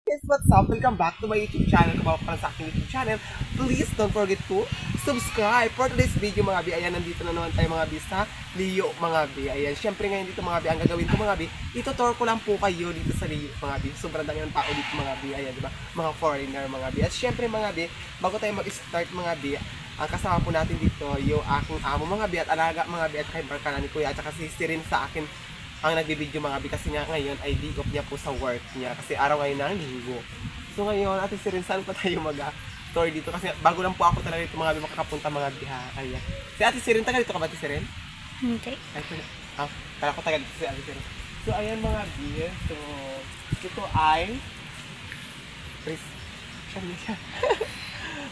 Guys, what's up? Welcome back to my YouTube channel. Kung bago pa lang sa aking YouTube channel, please don't forget to subscribe. For today's video mga bi, ayan, nandito na naman tayo mga bi sa Leo mga bi. Ayan, syempre ngayon dito mga bi, ang gagawin ko mga bi, itutur ko lang po kayo dito sa Leo mga bi. Sobrang dami ng tao dito mga bi, ayan, diba? Mga foreigner mga bi. At syempre mga bi, bago tayo mag-start mga bi, ang kasama po natin dito yung aking amo mga bi at alaga mga bi at kaibar ka na ni Kuya at saka si rin sa akin ang nagbibideo mga bi kasi nga ngayon ay day off niya po sa work niya kasi araw ngayon ng linggo. So ngayon, Ate Sirin, saan pa tayo mag-tour dito? Kasi bago lang po ako talaga dito mga bi makakapunta mga bi ha. Kaya. Si Ate Sirin, taga dito ka ba Ate Sirin? Hindi. Kaya ko taga dito si Ate Sirin. So ayan mga bi, so ito ay siya.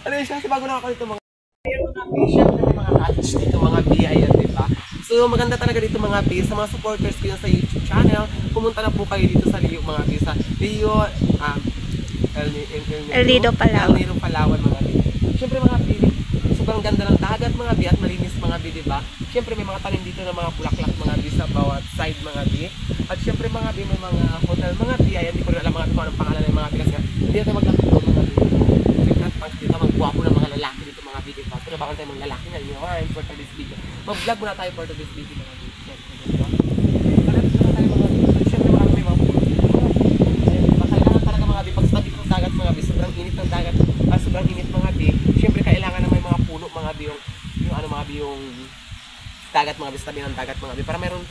Ano yun siya? Kasi bago lang ako dito mga ayan mga bi, syempre may mga cottage dito mga bi, ayan diba? So maganda talaga dito mga bi, sa mga supporters ko yun sa YouTube channel, pumunta na po kayo dito sa Leo mga bi, sa Leo, El Nido Palawan. El Nido Palawan mga bi. Siyempre mga bi, sobrang ganda ng dagat mga bi at malinis mga bi, diba? Siyempre may mga tanim dito ng mga bulaklak mga bi sa bawat side mga bi. At siyempre mga bi, may mga hotel mga bi, ayan, hindi ko rin alam mga kung anong pangalan ng mga bi kasi hindi natin maglakad doon mga bi. Dito magguwapo ng mga lalaki dito mga bi, diba? Pero bakit tayo mga lalaki na yun? Alright, for today's video. Mag-vlog muna tayo for today's video mga bi. Diba? Siyempre mga bi, mga kailangan talaga mga bi, pag sabi ng dagat mga bi, sobrang init ng dagat, sobrang init mga bi. Siyempre kailangan na may mga puno mga bi, yung ano mga bi, yung dagat mga bi, sabi ng dagat mga bi, para meron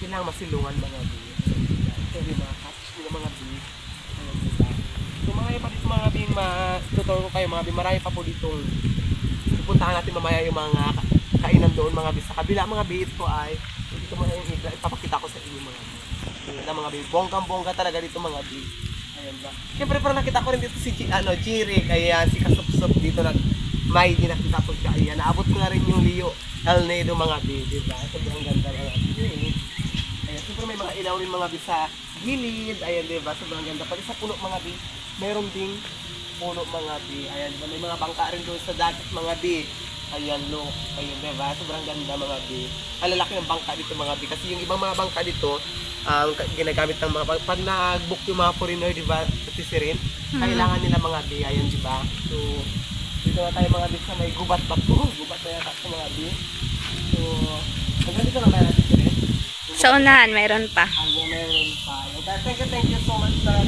kailangan masilungan mga bi. So yung mga catch nila mga bi. So mga pa dito mga bi, matutor ko kayo mga bi, marami pa po ditong pupuntahan natin mamaya yung mga kainan doon mga bi. Sa kabila mga bi, ito ay dito mga yung ipapakita ko sa inyo mga bi. Ayan mga bi, bonggang-bongga talaga dito mga bi. Ayan ba? Siyempre parang nakita ko rin dito si Jirik, ayan, si Kasupsup dito may nakita ko siya. Ayan, naabot ko na rin yung Leo El Nido mga bi, diba? Sobrang ganda mga bi. Ayan, siyempre may mga ilaw rin mga bi sa gilid, ayan diba? Sobrang ganda. Pati sa puno mga bi, meron ding puno mga bi. Ayan, diba? May mga bangka rin doon sa dagat mga bi. Ayan, look. Ayan, diba? Sobrang ganda mga bi. Ang lalaki ng bangka dito mga bi. Kasi yung ibang mga bangka dito, ginagamit ng mga, pag nag-book yung mga foreigner, diba? Pati si rin, kailangan nila mga bi. Ayan, diba? So, dito na tayo mga bi sa may gubat ba po? Gubat na yata sa mga bi. So, hanggang dito na ba natin si rin? Sa unahan, mayroon pa. Ayan, meron pa. Thank you so much sa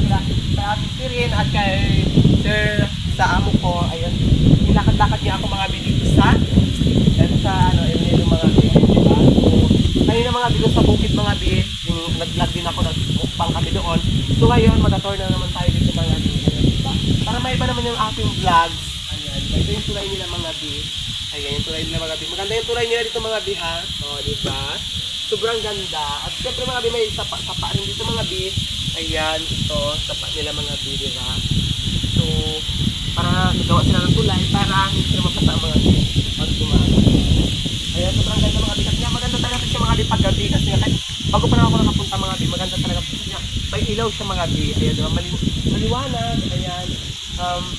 Ate Sirin at kay Sir sa amo ko. Ayun, nilakad-lakad niya ako mga bi dito sa ano, yung mga bi, diba? So, kanina mga bi sa bukid mga bi, yung nag-vlog din ako, nag-mukbang kami doon. So ngayon, mag-tour na naman tayo dito mga bi, diba? Para may iba naman yung aking vlogs. Ayan, ito yung tulay nila mga bi. Ayan, yung tulay nila mga bi. Maganda yung tulay nila dito mga bi ha. O, diba? Sobrang ganda. At siyempre mga bi, may sapa rin dito mga bi. Ayan, ito, sapa nila mga bi, diba? So, para nagawa sila ng tulay, para hindi sila mapasa mga bi. Pag dumaan. Ayan, sobrang ganda mga bi. Kasi nga maganda talaga siya mga bi paggabi. Kasi nga, bago pa na ako nakapunta mga bi, maganda talaga. Kasi nga, may ilaw siya mga bi. Ayan, diba? Maliwanag. Ayan,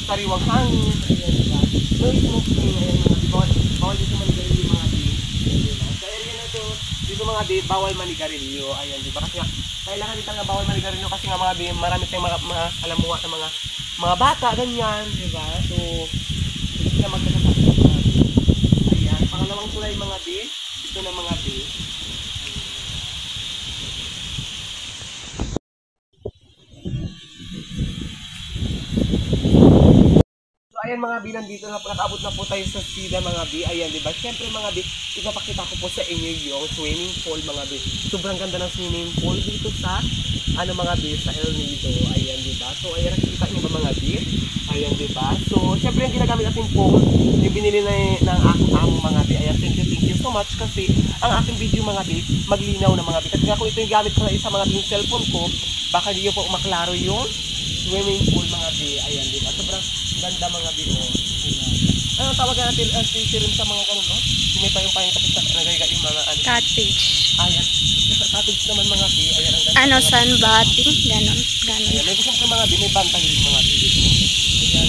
sariwang hangin. Ayan, diba? No smoking. Ayan, mga bi. Bawal dito manigarilyo mga bi. Ayan, diba? Sa area na to, dito mga bi, bawal manigarilyo. Ayan, diba? Kasi nga, kailangan dito nga bawal manigarilyo kasi nga mga bi, marami tayong mga alamuha ng mga bata, ganyan, diba? So, hindi sila magkakasakit mga bi. Ayan, pangalawang tulay mga bi, ito na mga bi. Ayan mga bi, nandito na po, nakaabot na po tayo sa sila mga bi. Ayan, diba? Siyempre mga bi, ipapakita ko po sa inyo yung swimming pool mga bi. Sobrang ganda ng swimming pool dito sa, ano mga bi, sa El Nido. Ayan, diba? So, ayan, nakikita nyo ba mga bi? Ayan, diba? So, siyempre yung ginagamit natin pool, yung binili na ng aking amo mga bi. Ayan, thank you so much kasi ang aking video mga bi, maglinaw na mga bi. Kasi nga kung ito yung gamit ko na isa mga bi yung cellphone ko, baka di po maklaro yung swimming pool mga bi. Ayan, diba? Sobrang ganda mga bi. Ano tawagan natin ang rin sa mga ganun, no? May tayong kapit na nagayga yung mga ano. Cottage. Ayan. Sa cottage naman mga bi. Ayan, ang ganda. Ano, sunbathing? Ganon. Ayan, may gusto mga bi, may bantay rin mga bi. Ayan,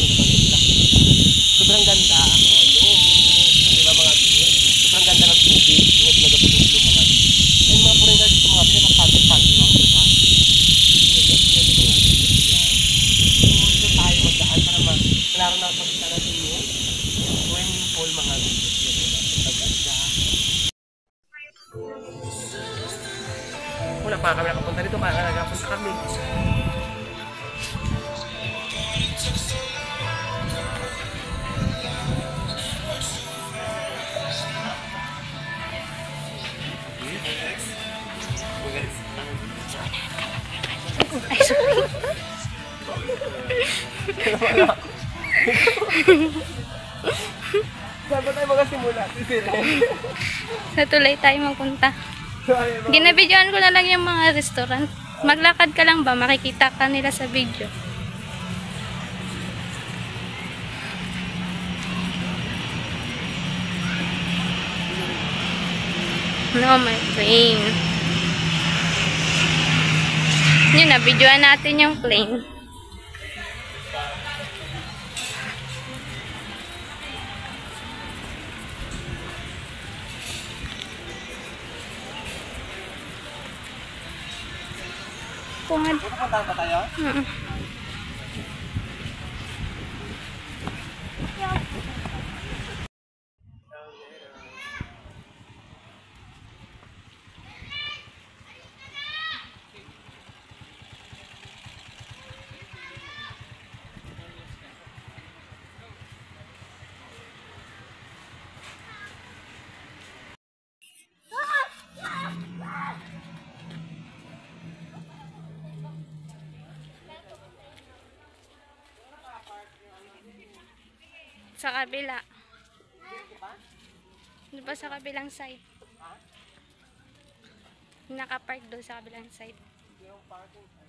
sobrang ganda. Diba mga bi? Sobrang ganda ng tubig. Yung nagapulong mga bi. Ayan, mga foreigner dito mga bi, nagpapantay-pantay lang, diba? Ayan, yung mga bi. Ayan. klaro na pagkita natin yung swimming pool mga pagkita. Wala pa kami nakapunta dito, kaya nagapunta kami. Ay, sorry. Saan ba tayo magsimula? Sa tulay tayo magpunta. Ginabidyoan ko na lang yung mga restaurant. Maglakad ka lang ba? Makikita ka nila sa video. No, my plane. Yun na, videoan natin yung plane. Pungad. Pupunta ba tayo? Sa kabila. Di ba sa kabilang side? Nakapark doon sa kabilang side. Yung parking.